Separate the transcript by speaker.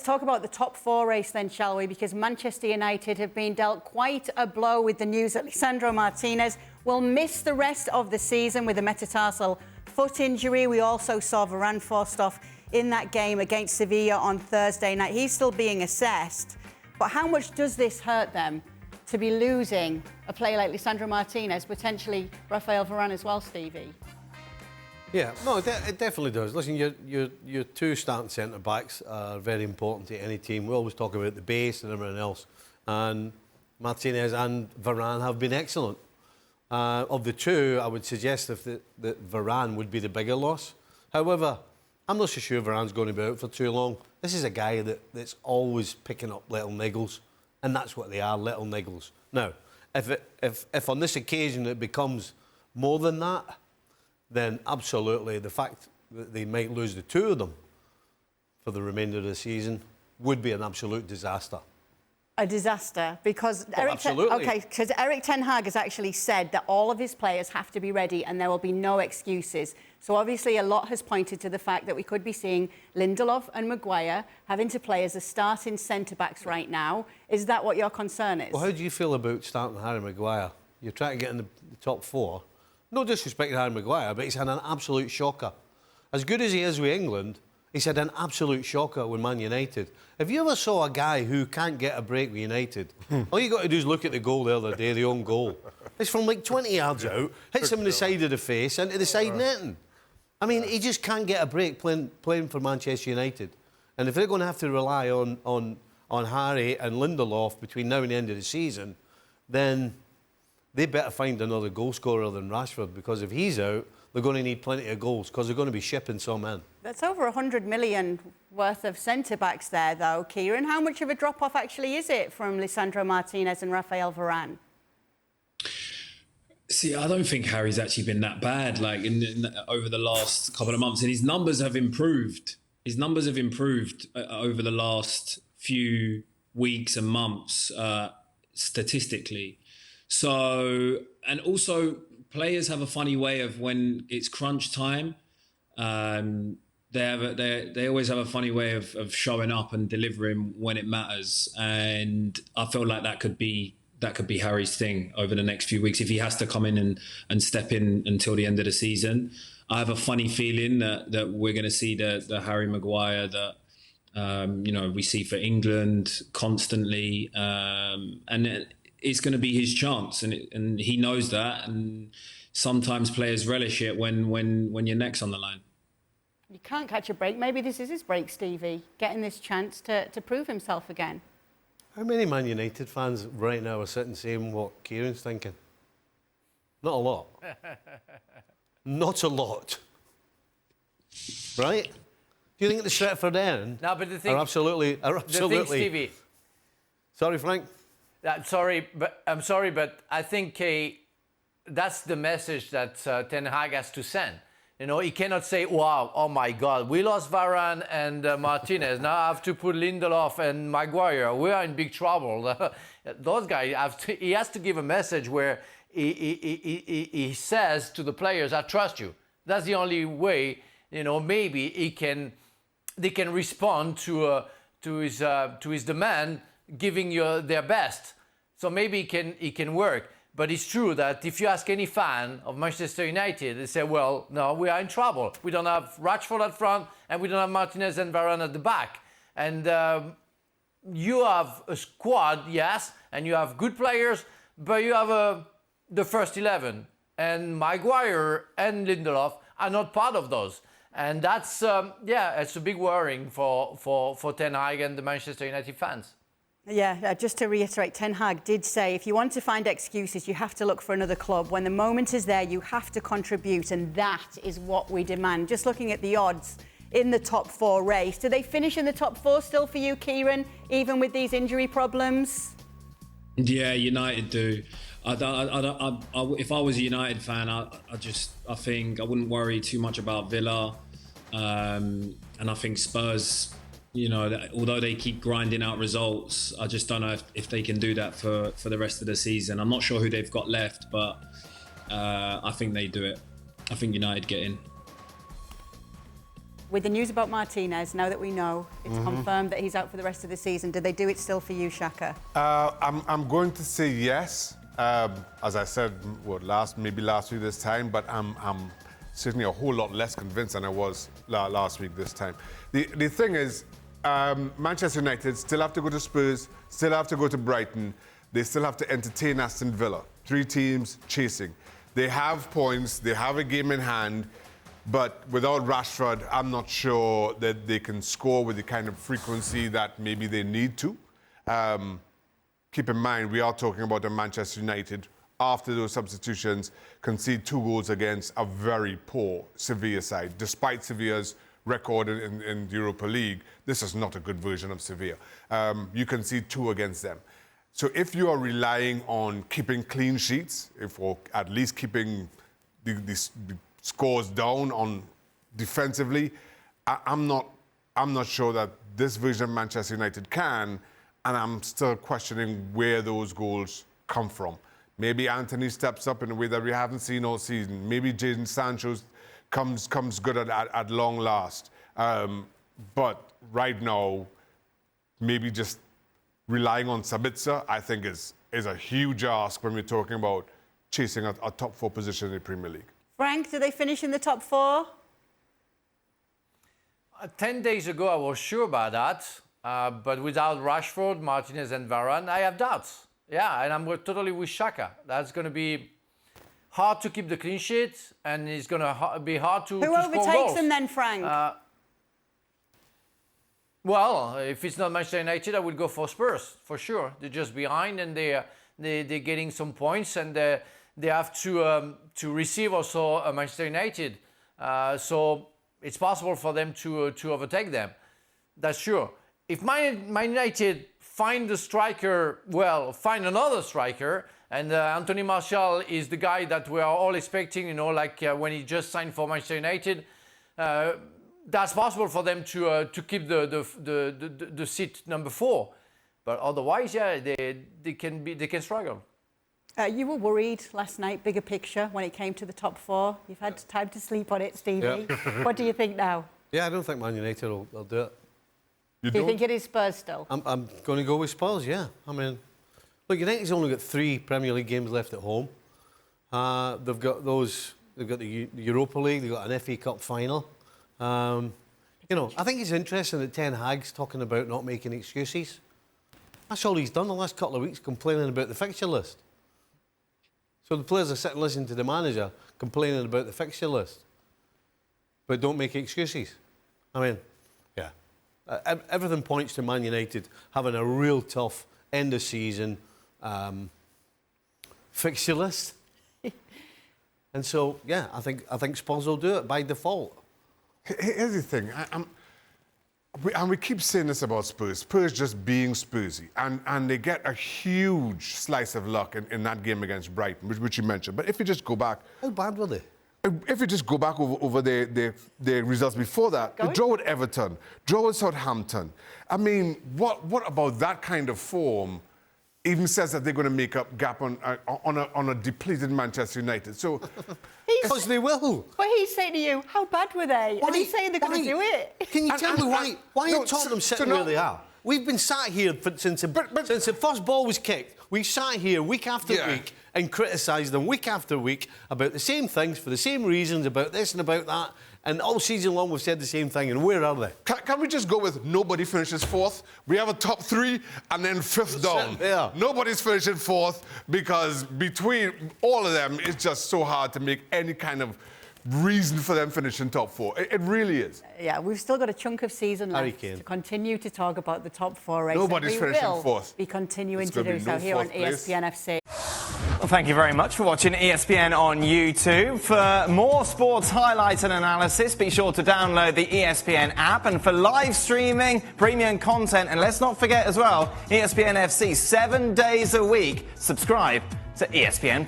Speaker 1: talk about the top four race then, shall we? Because Manchester United have been dealt quite a blow with the news that Lisandro Martinez will miss the rest of the season with a metatarsal foot injury. We also saw Varane forced off in that game against Sevilla on Thursday night. He's still being assessed. But how much does this hurt them to be losing a player like Lisandro Martinez, potentially Raphael Varane as well, Stevie?
Speaker 2: Yeah, no, it definitely does. Listen, your two starting centre-backs are very important to any team. We always talk about the base and everything else. And Martinez and Varane have been excellent. Of the two, I would suggest that Varane would be the bigger loss. However, I'm not so sure Varane's going to be out for too long. This is a guy that's always picking up little niggles, and that's what they are, little niggles. Now, if on this occasion it becomes more than that, then absolutely the fact that they might lose the two of them for the remainder of the season would be an absolute disaster.
Speaker 1: A disaster, because because Eric Ten Hag has actually said that all of his players have to be ready and there will be no excuses. So obviously a lot has pointed to the fact that we could be seeing Lindelof and Maguire having to play as the starting centre-backs right now. Is that what your concern is?
Speaker 2: Well, how do you feel about starting Harry Maguire? You're trying to get in the top four. No disrespect to Harry Maguire, but he's had an absolute shocker. As good as he is with England, he's had an absolute shocker with Man United. If you ever saw a guy who can't get a break with United, all you got to do is look at the goal the other day, the own goal. It's from like 20 yards out, hits him in the side of the face, into the side netting. I mean, he just can't get a break playing for Manchester United. And if they're going to have to rely on Harry and Lindelof between now and the end of the season, then they better find another goal scorer than Rashford, because if he's out, they're going to need plenty of goals because they're going to be shipping some in.
Speaker 1: That's over 100 million worth of centre-backs there, though, Kieran. How much of a drop-off actually is it from Lisandro Martinez and Raphael Varane?
Speaker 3: See, I don't think Harry's actually been that bad, like over the last couple of months, and his numbers have improved. His numbers have improved over the last few weeks and months, statistically. So, and also players have a funny way of, when it's crunch time, they always have a funny way of showing up and delivering when it matters. And I feel like that could be Harry's thing over the next few weeks if he has to come in and step in until the end of the season. I have a funny feeling that we're going to see the Harry Maguire that we see for England constantly, and it's going to be his chance, and he knows that. And sometimes players relish it when your neck's on the line.
Speaker 1: You can't catch a break. Maybe this is his break, Stevie, getting this chance to prove himself again.
Speaker 2: How many Man United fans right now are sitting saying what Kieran's thinking? Not a lot. Not a lot. Right? Do you think the Stretford end
Speaker 4: but the thing,
Speaker 2: are absolutely...
Speaker 4: The thing, Stevie...
Speaker 2: Sorry, Frank?
Speaker 4: I'm sorry, but I think that's the message that Ten Hag has to send. You know, he cannot say, wow, oh my God, we lost Varane and Martinez. Now I have to put Lindelof and Maguire. We are in big trouble. Those guys, he has to give a message where he says to the players, I trust you. That's the only way, maybe they can respond to his demand, giving you their best. So maybe it can work. But it's true that if you ask any fan of Manchester United, they say, well, no, we are in trouble. We don't have Rashford at front, and we don't have Martinez and Varane at the back. And you have a squad, yes, and you have good players, but you have the first 11. And Maguire and Lindelof are not part of those. And that's, it's a big worrying for Ten Hag and the Manchester United fans.
Speaker 1: Yeah, just to reiterate, Ten Hag did say if you want to find excuses, you have to look for another club. When the moment is there, you have to contribute, and that is what we demand. Just looking at the odds in the top four race, do they finish in the top four still for you, Kieran, even with these injury problems?
Speaker 3: Yeah, United do. If I was a United fan, I think I wouldn't worry too much about Villa, and I think Spurs, although they keep grinding out results, I just don't know if they can do that for the rest of the season. I'm not sure who they've got left, but I think they do it. I think United get in.
Speaker 1: with the news about Martinez, now that we know it's confirmed that he's out for the rest of the season, do they do it still for you, Shaka?
Speaker 5: I'm going to say yes. As I said, maybe last week this time, but I'm certainly a whole lot less convinced than I was last week this time. The thing is, Manchester United still have to go to Spurs, still have to go to Brighton. They still have to entertain Aston Villa. 3 teams chasing. They have points, they have a game in hand, but without Rashford, I'm not sure that they can score with the kind of frequency that maybe they need to. Keep in mind, we are talking about a Manchester United, after those substitutions, concede 2 goals against a very poor Sevilla side. Despite Sevilla's record in the Europa League, this is not a good version of Sevilla. You concede 2 against them. So if you are relying on keeping clean sheets, or at least keeping the scores down on defensively, I'm not sure that this version of Manchester United can, and I'm still questioning where those goals come from. Maybe Anthony steps up in a way that we haven't seen all season. Maybe Jadon Sancho comes good at long last. But right now, maybe just relying on Sabitzer, I think is a huge ask when we're talking about chasing a top 4 position in the Premier League.
Speaker 1: Frank, do they finish in the top 4?
Speaker 4: 10 days ago, I was sure about that. But without Rashford, Martinez and Varane, I have doubts. Yeah, and I'm totally with Shaka. That's going to be hard to keep the clean sheet, and it's going to be hard to
Speaker 1: Who
Speaker 4: score goals.
Speaker 1: overtakes them then, Frank?
Speaker 4: Well, if it's not Manchester United, I would go for Spurs, for sure. They're just behind, and they're getting some points, and they have to receive also Manchester United. So it's possible for them to overtake them. That's sure. If Man United find the striker, find another striker, and Anthony Martial is the guy that we are all expecting, like when he just signed for Manchester United, that's possible for them to keep the seat number 4. But otherwise, yeah, they can struggle.
Speaker 1: You were worried last night, bigger picture, when it came to the top 4. You've had time to sleep on it, Stevie. Yeah. What do you think now?
Speaker 2: Yeah, I don't think Man United will do it.
Speaker 1: Do you think it is Spurs still?
Speaker 2: I'm going to go with Spurs, yeah. I mean, look, United's only got 3 Premier League games left at home. They've got the Europa League, they've got an FA Cup final. I think it's interesting that Ten Hag's talking about not making excuses. That's all he's done the last couple of weeks, complaining about the fixture list. So the players are sitting listening to the manager complaining about the fixture list, but don't make excuses. I mean, yeah. Everything points to Man United having a real tough end of season fixture list. And so, yeah, I think Spurs will do it by default.
Speaker 5: Here's the thing. We keep saying this about Spurs. Spurs just being Spursy. And they get a huge slice of luck in that game against Brighton, which you mentioned. But if you just go back...
Speaker 2: How bad were they?
Speaker 5: If you just go back over their results before that, the draw with Everton, draw with Southampton. I mean, what about that kind of form even says that they're going to make up gap on a depleted Manchester United? So,
Speaker 2: because they will.
Speaker 1: But he's saying to you, how bad were they? And he's saying they're going to do it.
Speaker 2: Can you tell me why are Tottenham sitting where they are? We've been sat here since the first ball was kicked. We sat here week after week and criticised them week after week about the same things for the same reasons, about this and about that. And all season long we've said the same thing. And where are they?
Speaker 5: Can we just go with nobody finishes 4th? We have a top 3 and then 5th down.
Speaker 2: Yeah.
Speaker 5: Nobody's finishing 4th because between all of them, it's just so hard to make any kind of reason for them finishing top 4. It really is.
Speaker 1: Yeah, we've still got a chunk of season left to continue to talk about the top 4 race.
Speaker 5: Nobody's finishing 4th.
Speaker 1: Be continuing to do so here on ESPNFC.
Speaker 6: Well, thank you very much for watching ESPN on YouTube. For more sports highlights and analysis, be sure to download the ESPN app. And for live streaming, premium content, and let's not forget as well, ESPNFC 7 days a week. Subscribe to ESPN+.